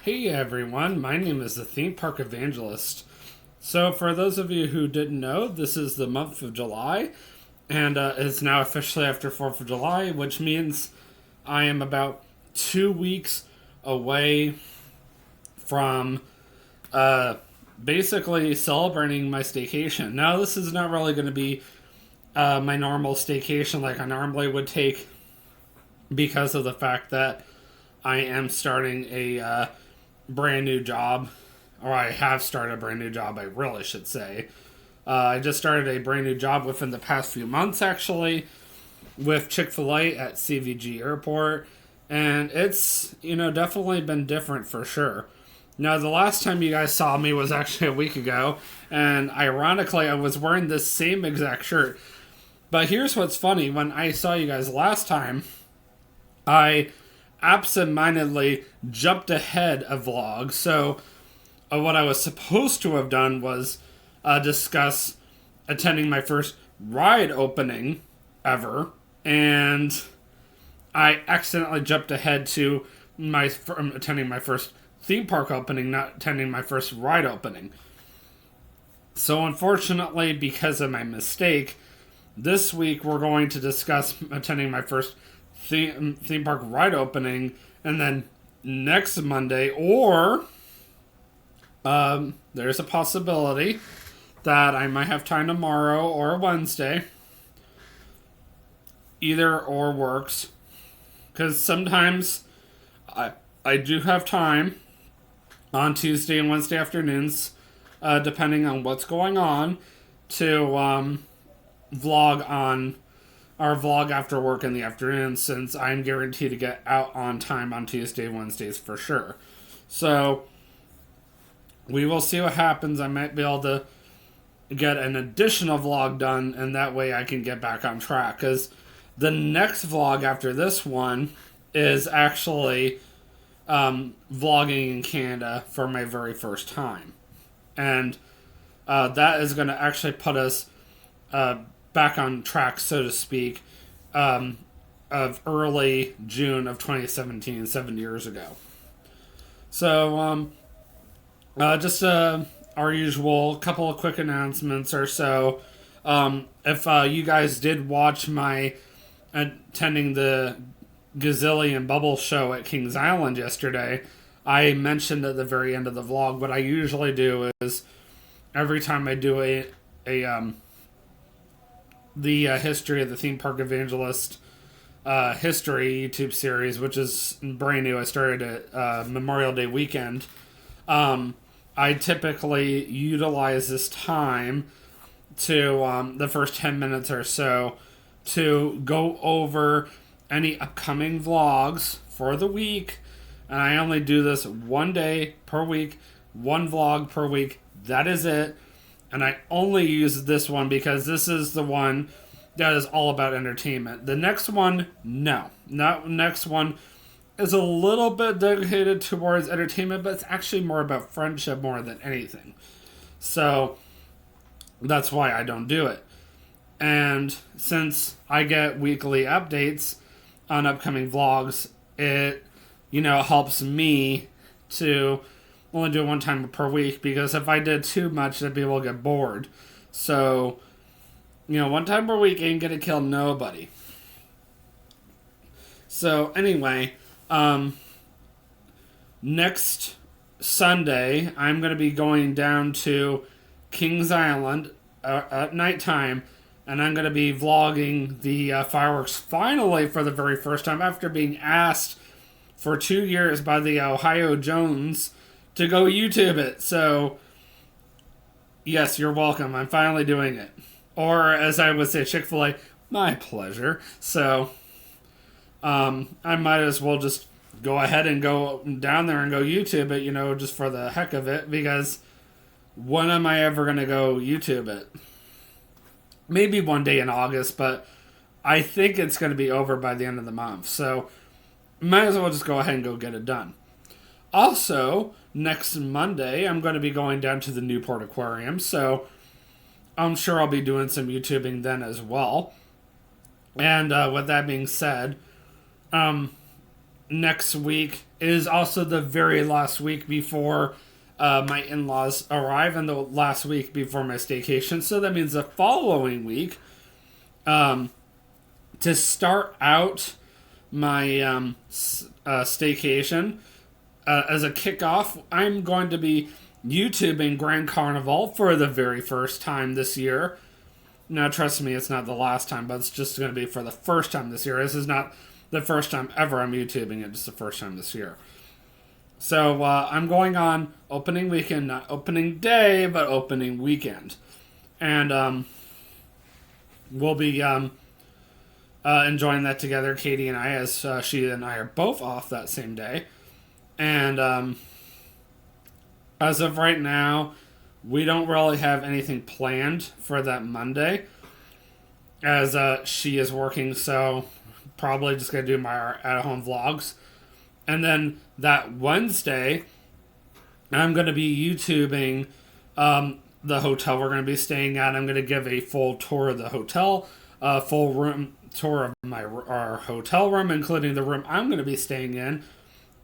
Hey everyone, my name is the Theme Park Evangelist. So, for those of you who didn't know, this is the month of July, and it's now officially after 4th of July, which means I am about 2 weeks away from uh, basically celebrating my staycation. Now, this is not really going to be my normal staycation like I normally would take because of the fact that I am starting a brand new job, or I have started a brand new job, I really should say. I just started a brand new job within the past few months, actually, with Chick-fil-A at CVG Airport, and it's, definitely been different for sure. Now, the last time you guys saw me was actually a week ago, and ironically, I was wearing this same exact shirt. But here's what's funny: when I saw you guys last time, I absentmindedly jumped ahead a vlog. So, what I was supposed to have done was discuss attending my first ride opening ever, and I accidentally jumped ahead to from attending my first theme park opening, not attending my first ride opening. So, unfortunately, because of my mistake, this week we're going to discuss attending my first theme park ride opening, and then next Monday, or there's a possibility that I might have time tomorrow or Wednesday. Either or works, because sometimes I do have time on Tuesday and Wednesday afternoons, depending on what's going on, to vlog on our vlog after work in the afternoon, since I'm guaranteed to get out on time on Tuesday and Wednesdays for sure. So we will see what happens. I might be able to get an additional vlog done, and that way I can get back on track, because the next vlog after this one is actually vlogging in Canada for my very first time. And that is going to actually put us back on track, so to speak, of early June of 2017, 7 years ago. So, just our usual couple of quick announcements or so. If you guys did watch my attending the Gazillion Bubble show at Kings Island yesterday, I mentioned at the very end of the vlog, what I usually do is every time I do the history of the Theme Park Evangelist history YouTube series, which is brand new. I started at Memorial Day weekend. I typically utilize this time to the first 10 minutes or so to go over any upcoming vlogs for the week. And I only do this one day per week, one vlog per week. That is it. And I only use this one because this is the one that is all about entertainment. The next one, no. Next one is a little bit dedicated towards entertainment, but it's actually more about friendship more than anything. So that's why I don't do it. And since I get weekly updates on upcoming vlogs, it, helps me to only do it one time per week, because if I did too much, then people will get bored. So, one time per week ain't gonna kill nobody. So, anyway, next Sunday, I'm gonna be going down to Kings Island at nighttime, and I'm gonna be vlogging the fireworks finally for the very first time after being asked for 2 years by the Ohio Jones to go YouTube it. So, yes, you're welcome. I'm finally doing it. Or, as I would say, Chick-fil-A, my pleasure. So, I might as well just go ahead and go down there and go YouTube it, just for the heck of it, because when am I ever going to go YouTube it? Maybe one day in August, but I think it's going to be over by the end of the month. So, might as well just go ahead and go get it done. Also, next Monday, I'm going to be going down to the Newport Aquarium, so I'm sure I'll be doing some YouTubing then as well. And with that being said, next week is also the very last week before my in-laws arrive, and the last week before my staycation. So that means the following week, to start out my staycation, as a kickoff, I'm going to be YouTubing Grand Carnival for the very first time this year. Now, trust me, it's not the last time, but it's just going to be for the first time this year. This is not the first time ever I'm YouTubing it, just the first time this year. So I'm going on opening weekend, not opening day, but opening weekend. And we'll be enjoying that together, Katie and I, as she and I are both off that same day. And as of right now, we don't really have anything planned for that Monday, as she is working, so probably just going to do my at-home vlogs. And then that Wednesday, I'm going to be YouTubing the hotel we're going to be staying at. I'm going to give a full tour of the hotel, a full room tour of our hotel room, including the room I'm going to be staying in.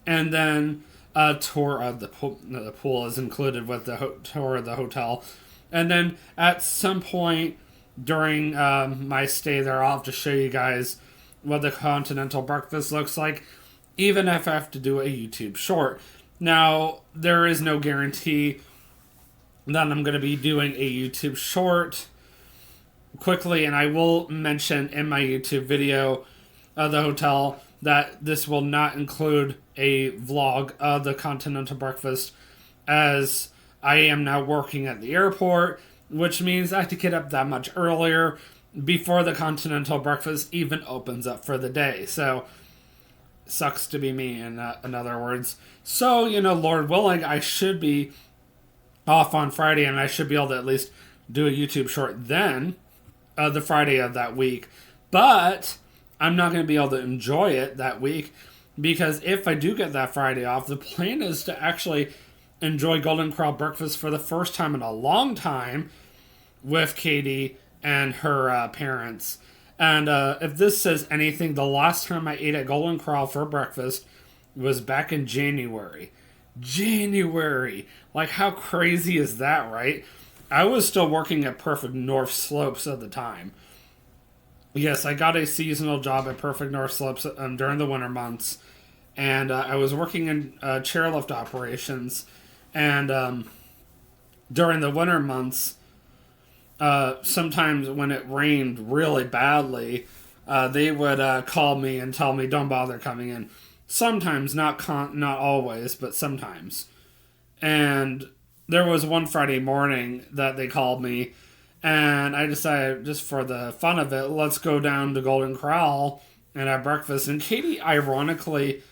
And then a tour of the pool. The pool is included with the tour of the hotel. And then at some point during my stay there, I'll have to show you guys what the continental breakfast looks like, even if I have to do a YouTube short. Now, there is no guarantee that I'm going to be doing a YouTube short quickly, and I will mention in my YouTube video of the hotel that this will not include a vlog of the continental breakfast, as I am now working at the airport, which means I have to get up that much earlier before the continental breakfast even opens up for the day. So, sucks to be me, in other words. So, Lord willing, I should be off on Friday, and I should be able to at least do a YouTube short then, the Friday of that week. But I'm not going to be able to enjoy it that week, because if I do get that Friday off, the plan is to actually enjoy Golden Corral breakfast for the first time in a long time with Katie and her parents. And if this says anything, the last time I ate at Golden Corral for breakfast was back in January. January! Like, how crazy is that, right? I was still working at Perfect North Slopes at the time. Yes, I got a seasonal job at Perfect North Slopes during the winter months. And I was working in chairlift operations. And during the winter months, sometimes when it rained really badly, they would call me and tell me, don't bother coming in. Sometimes, not always, but sometimes. And there was one Friday morning that they called me, and I decided, just for the fun of it, let's go down to Golden Corral and have breakfast. And Katie, ironically,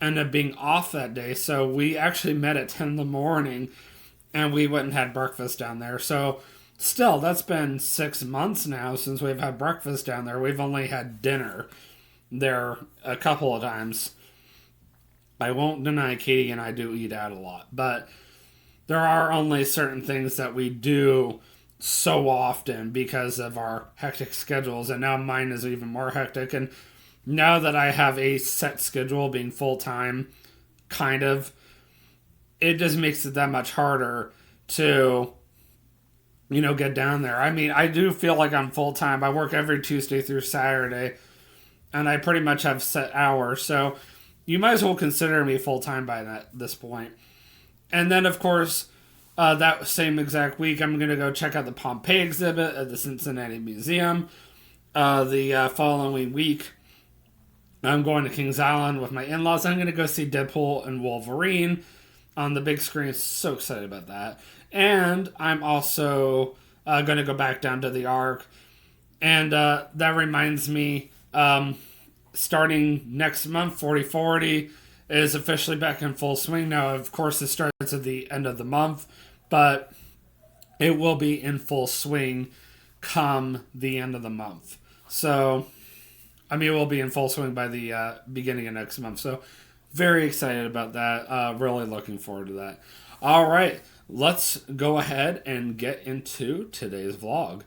ended up being off that day, so we actually met at 10 in the morning, and we went and had breakfast down there. So, still, that's been 6 months now since we've had breakfast down there. We've only had dinner there a couple of times. I won't deny Katie and I do eat out a lot, but there are only certain things that we do so often because of our hectic schedules, and now mine is even more hectic. And now that I have a set schedule, being full-time, kind of, it just makes it that much harder to, get down there. I mean, I do feel like I'm full-time. I work every Tuesday through Saturday, and I pretty much have set hours, so you might as well consider me full-time by this point. And then, of course, that same exact week, I'm going to go check out the Pompeii exhibit at the Cincinnati Museum. The following week, I'm going to Kings Island with my in-laws. I'm going to go see Deadpool and Wolverine on the big screen. So excited about that. And I'm also going to go back down to the Ark. And that reminds me, starting next month, 4040 is officially back in full swing. Now, of course, it starts at the end of the month, but it will be in full swing come the end of the month. So, it will be in full swing by the beginning of next month. So, very excited about that. Really looking forward to that. All right, let's go ahead and get into today's vlog.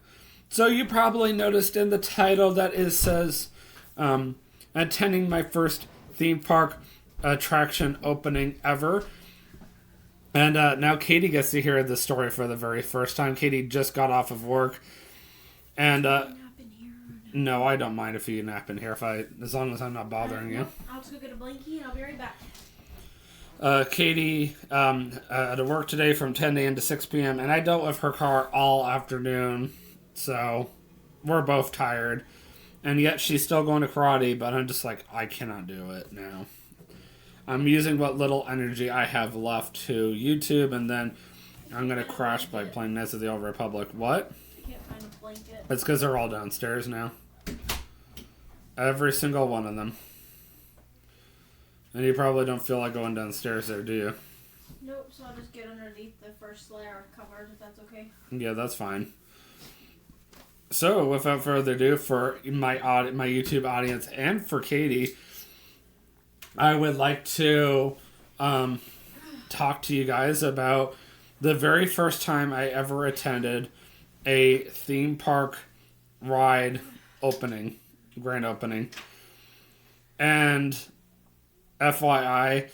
So, you probably noticed in the title that it says, attending my first theme park attraction opening ever. And now Katie gets to hear the story for the very first time. Katie just got off of work. And no, I don't mind if you nap in here, as long as I'm not bothering you. I'll just go get a blankie and I'll be right back. Katie had to work today from 10 a.m. to 6 p.m. and I dealt with her car all afternoon, so we're both tired. And yet she's still going to karate, but I'm just like, I cannot do it now. I'm using what little energy I have left to YouTube, and then I'm going to crash by playing Knights of the Old Republic. What? I can't find a blanket. It's because they're all downstairs now. Every single one of them. And you probably don't feel like going downstairs there, do you? Nope, so I'll just get underneath the first layer of covers, if that's okay. Yeah, that's fine. So, without further ado, for my YouTube audience and for Katie, I would like to talk to you guys about the very first time I ever attended a theme park ride grand opening. And FYI,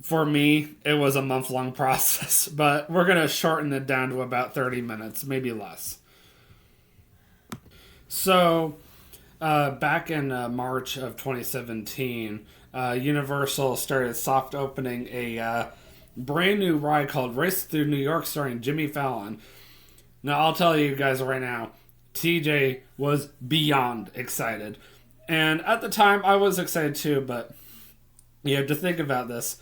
for me, it was a month-long process, but we're going to shorten it down to about 30 minutes, maybe less. So, back in March of 2017, Universal started soft opening a brand new ride called Race Through New York starring Jimmy Fallon. Now, I'll tell you guys right now, TJ was beyond excited. And at the time, I was excited too, but you have to think about this.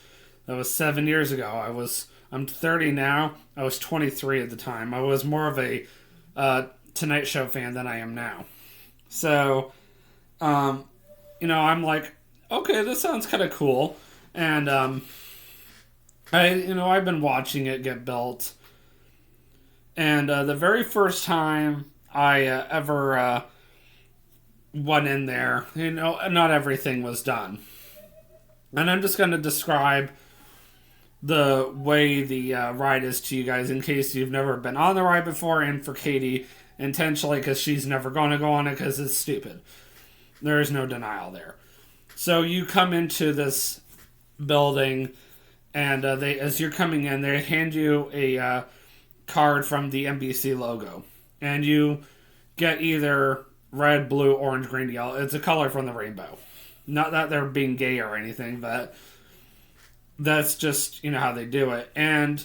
That was 7 years ago. I'm 30 now. I was 23 at the time. I was more of a Tonight Show fan than I am now. So, I'm like, okay, this sounds kind of cool. And I've been watching it get built. And the very first time I ever went in there, not everything was done. And I'm just going to describe the way the ride is to you guys in case you've never been on the ride before, and for Katie intentionally because she's never going to go on it because it's stupid. There is no denial there. So you come into this building, and as you're coming in, they hand you a card from the NBC logo, and you get either red, blue, orange, green, yellow. It's a color from the rainbow. Not that they're being gay or anything, but that's just, how they do it. And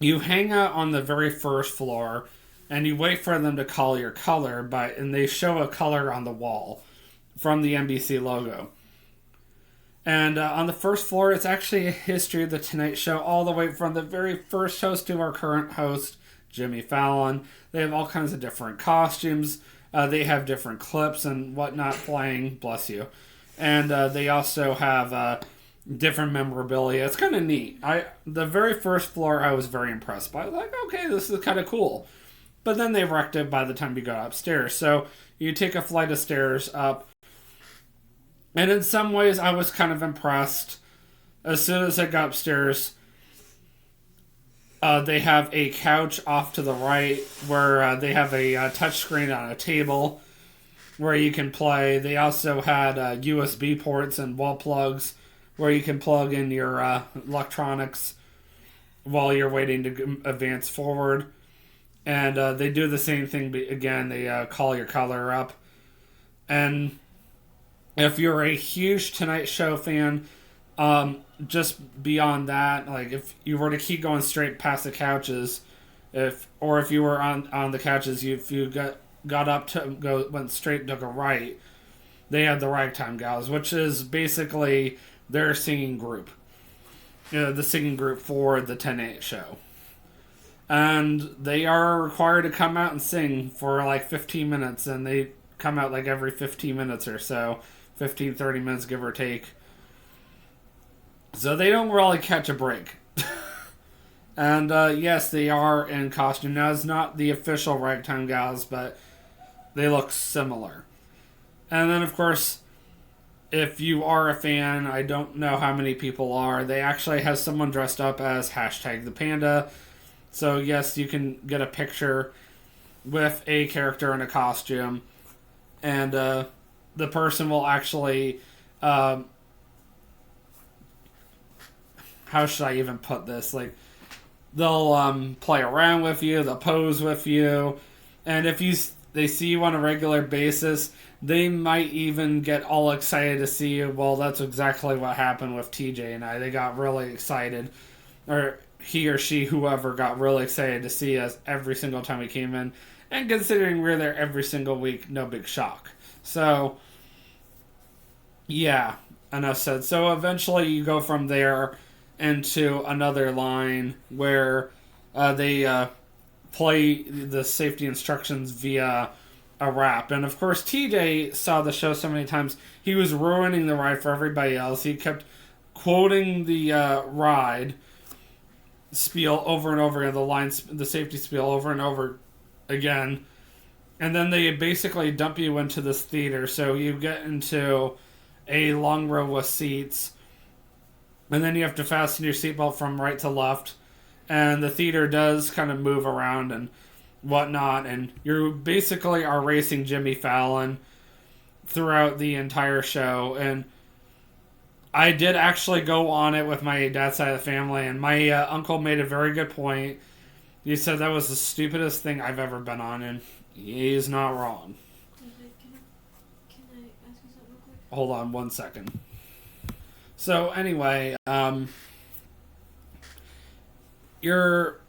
you hang out on the very first floor, and you wait for them to call your color, and they show a color on the wall from the NBC logo. And on the first floor, it's actually a history of the Tonight Show, all the way from the very first host to our current host, Jimmy Fallon. They have all kinds of different costumes. They have different clips and whatnot playing, bless you. And they also have different memorabilia. It's kind of neat. The very first floor I was very impressed by. Like, okay, this is kind of cool. But then they wrecked it by the time you got upstairs. So you take a flight of stairs up. And in some ways I was kind of impressed. As soon as I got upstairs, they have a couch off to the right where they have a touchscreen on a table where you can play. They also had USB ports and wall plugs where you can plug in your electronics while you're waiting to advance forward. And they do the same thing again. They call your color up. And if you're a huge Tonight Show fan, just beyond that, like if you were to keep going straight past the couches, if you were on the couches, if you got up to went straight to go right, they had the Ragtime Gals, which is basically their singing group, the singing group for the Tonight Show, and they are required to come out and sing for like 15 minutes, and they come out like every 15 minutes or so, 15-30 minutes give or take. So they don't really catch a break. And yes, they are in costume. Now, it's not the official Ragtime Gals, but they look similar. And then, of course, if you are a fan, I don't know how many people are, they actually have someone dressed up as #ThePanda. So yes, you can get a picture with a character in a costume. And the person will actually how should I even put this? Like, they'll play around with you, they'll pose with you, and if they see you on a regular basis, they might even get all excited to see you. Well, that's exactly what happened with TJ and I. They got really excited, or he or she, whoever, got really excited to see us every single time we came in. And considering we're there every single week, no big shock. So, yeah, enough said. So eventually you go from there into another line where they play the safety instructions via a rap. And of course, TJ saw the show so many times, he was ruining the ride for everybody else. He kept quoting the ride spiel over and over again, the safety spiel over and over again. And then they basically dump you into this theater. So you get into a long row with seats, and then you have to fasten your seatbelt from right to left. And the theater does kind of move around and whatnot, and you basically are racing Jimmy Fallon throughout the entire show. And I did actually go on it with my dad's side of the family, and my uncle made a very good point. He said that was the stupidest thing I've ever been on, and he's not wrong. Can I ask you something real quick? Hold on 1 second. So anyway, you're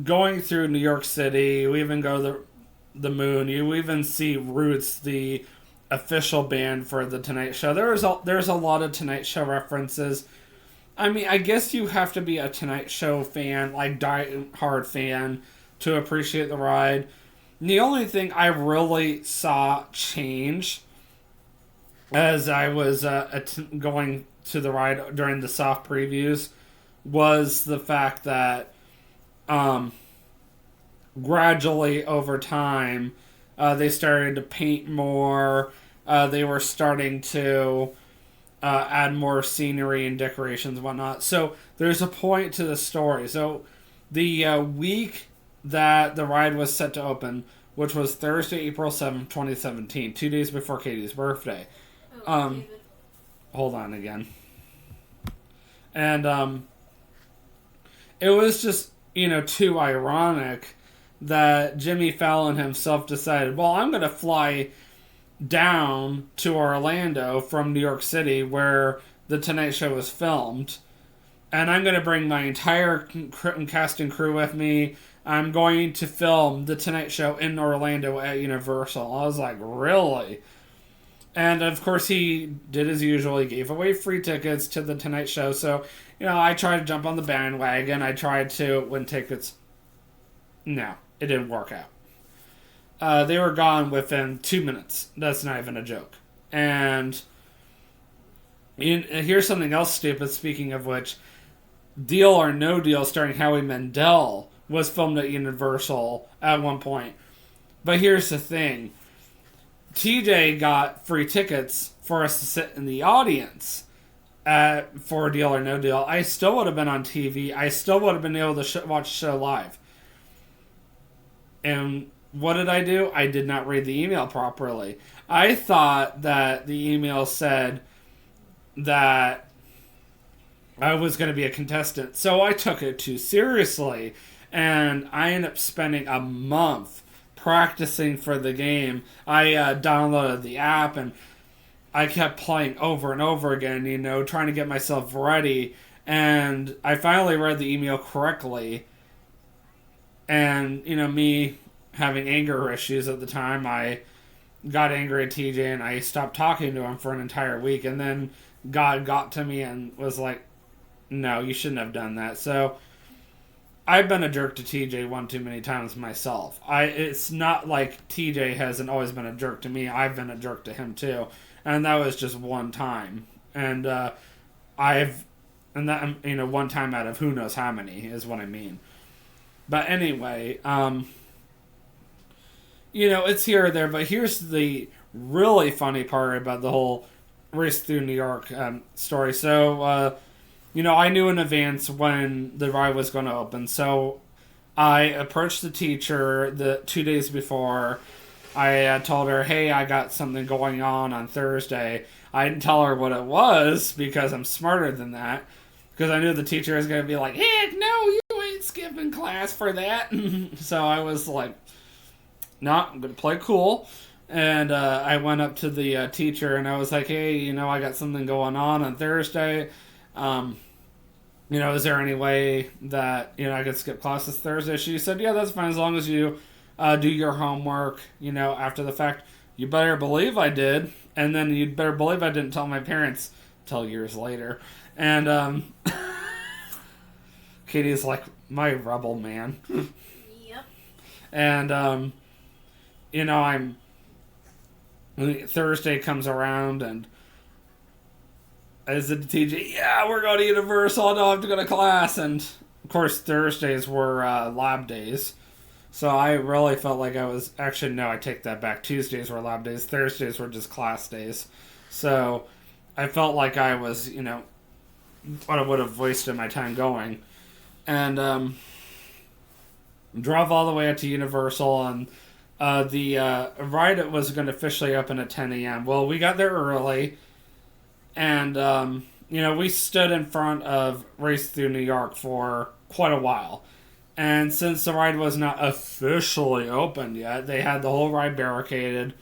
going through New York City. You even go to the moon. You even see Roots, the official band for the Tonight Show. There's a lot of Tonight Show references. I mean, I guess you have to be a Tonight Show fan, like die-hard fan, to appreciate the ride. And the only thing I really saw change as I was going to the ride during the soft previews was the fact that gradually over time they started to paint more. They were starting to add more scenery and decorations and whatnot. So there's a point to the story. So the week that the ride was set to open, which was Thursday, April 7th, 2017, 2 days before Katie's birthday. David. Hold on again. And it was just, too ironic that Jimmy Fallon himself decided, well, I'm going to fly down to Orlando from New York City where the Tonight Show was filmed, and I'm going to bring my entire cast and crew with me. I'm going to film the Tonight Show in Orlando at Universal. I was like, really? And of course he did as usual. He gave away free tickets to the Tonight Show. So, I tried to jump on the bandwagon. I tried to win tickets. No, it didn't work out. They were gone within 2 minutes. That's not even a joke. And here's something else stupid, speaking of which. Deal or No Deal starring Howie Mandel was filmed at Universal at one point. But here's the thing. TJ got free tickets for us to sit in the audience for Deal or No Deal. I still would have been on TV. I still would have been able to watch the show live. And what did I do? I did not read the email properly. I thought that the email said that I was going to be a contestant. So I took it too seriously. And I ended up spending a month practicing for the game. I downloaded the app and I kept playing over and over again, trying to get myself ready. And I finally read the email correctly. And, me having anger issues at the time, I got angry at TJ and I stopped talking to him for an entire week. And then God got to me and was like, no, you shouldn't have done that. So I've been a jerk to TJ one too many times myself. It's not like TJ hasn't always been a jerk to me. I've been a jerk to him too. And that was just one time. And one time out of who knows how many is what I mean. But anyway, it's here or there. But here's the really funny part about the whole race through New York story. So, I knew in advance when the ride was going to open. So I approached the teacher the 2 days before. I told her, hey, I got something going on Thursday. I didn't tell her what it was because I'm smarter than that. because I knew the teacher was going to be like, heck no, you ain't skipping class for that. So I was like, no, I'm going to play cool. And I went up to the teacher and I was like, hey, I got something going on Thursday. Is there any way that, I could skip classes Thursday? She said, yeah, that's fine as long as you do your homework, after the fact. You better believe I did. And then you'd better believe I didn't tell my parents until years later. And Katie's like my rebel man. Yep. And, Thursday comes around and I said to TJ, yeah, we're going to Universal. I don't have to go to class. And, of course, Thursdays were lab days. So I really felt like I was... Actually, no, I take that back. Tuesdays were lab days. Thursdays were just class days. So I felt like I was, what I would have wasted my time going. And drove all the way out to Universal. And the ride was going to officially open at 10 a.m. Well, we got there early. And, we stood in front of Race Through New York for quite a while. And since the ride was not officially opened yet, they had the whole ride barricaded.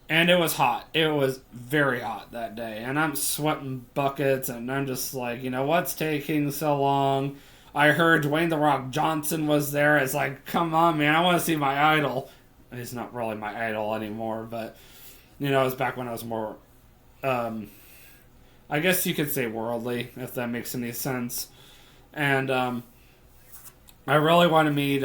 And it was hot. It was very hot that day. And I'm sweating buckets, and I'm just like, what's taking so long? I heard Dwayne "The Rock" Johnson was there. It's like, come on, man, I want to see my idol. He's not really my idol anymore, but, it was back when I was more, I guess you could say worldly, if that makes any sense. And, I really want to meet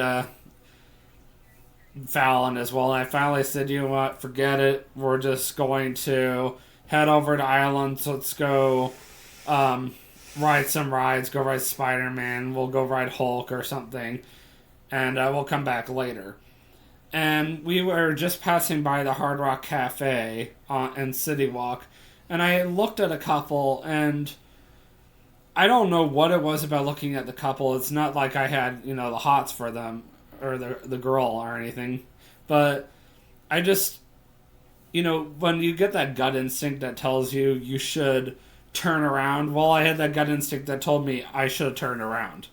Fallon as well. And I finally said, you know what, forget it. We're just going to head over to Islands. Let's go ride some rides. Go ride Spider-Man. We'll go ride Hulk or something. And we'll come back later. And we were just passing by the Hard Rock Cafe in City Walk. And I looked at a couple and... I don't know what it was about looking at the couple. It's not like I had, the hots for them or the girl or anything. But I just, when you get that gut instinct that tells you should turn around, well, I had that gut instinct that told me I should have turned around.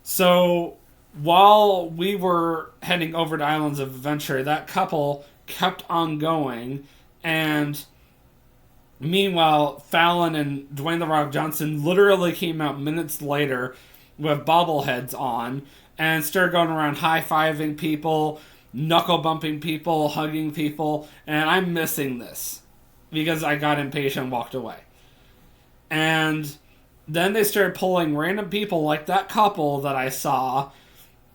So while we were heading over to Islands of Adventure, that couple kept on going, and... Meanwhile, Fallon and Dwayne "The Rock" Johnson literally came out minutes later with bobbleheads on and started going around high-fiving people, knuckle-bumping people, hugging people, and I'm missing this because I got impatient and walked away. And then they started pulling random people like that couple that I saw,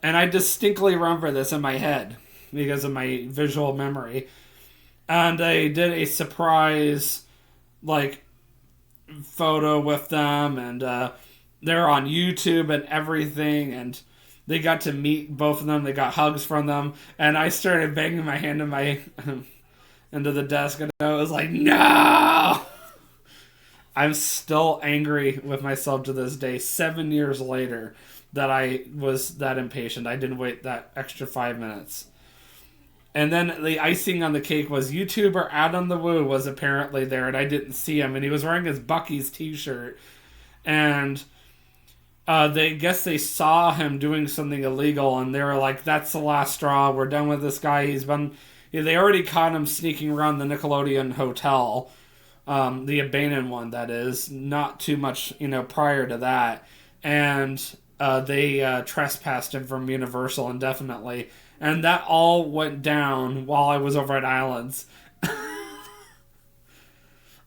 and I distinctly remember this in my head because of my visual memory. And they did a surprise... photo with them, and they're on YouTube and everything, and they got to meet both of them. They got hugs from them, and I started banging my hand into the desk, and I was like, no! I'm still angry with myself to this day, 7 years later, that I was that impatient. I didn't wait that extra 5 minutes. And then the icing on the cake was YouTuber Adam the Woo was apparently there, and I didn't see him, and he was wearing his Buc-ee's t-shirt. And they saw him doing something illegal, and they were like, that's the last straw, we're done with this guy. They already caught him sneaking around the Nickelodeon hotel, the abandoned one, that is, not too much, prior to that. And they trespassed him from Universal indefinitely. And that all went down while I was over at Islands.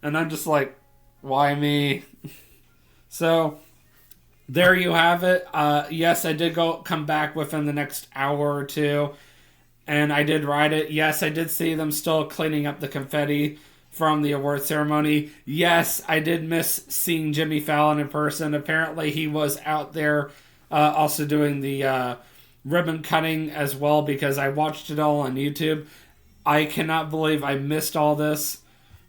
And I'm just like, why me? So, there you have it. Yes, I did come back within the next hour or two. And I did ride it. Yes, I did see them still cleaning up the confetti from the award ceremony. Yes, I did miss seeing Jimmy Fallon in person. Apparently he was out there also doing the... ribbon cutting as well, because I watched it all on YouTube. I cannot believe I missed all this,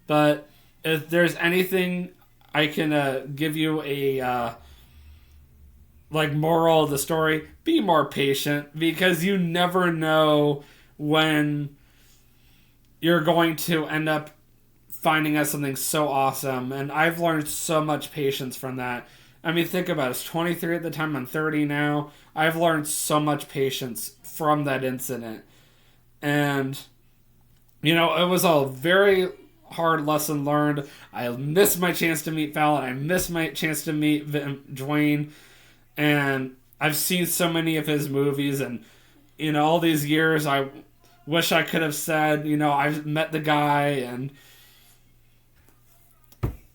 but if there's anything I can give you a moral of the story, be more patient, because you never know when you're going to end up finding out something so awesome. And I've learned so much patience from that. I mean, think about it. I was 23 at the time. I'm 30 now. I've learned so much patience from that incident. And, you know, it was a very hard lesson learned. I missed my chance to meet Fallon. I missed my chance to meet Dwayne. And I've seen so many of his movies. And, you know, all these years, I wish I could have said, you know, I've met the guy. And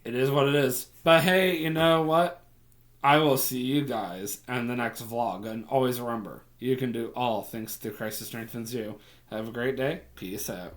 it is what it is. But hey, you know what? I will see you guys in the next vlog. And always remember, you can do all things through Christ who strengthens you. Have a great day. Peace out.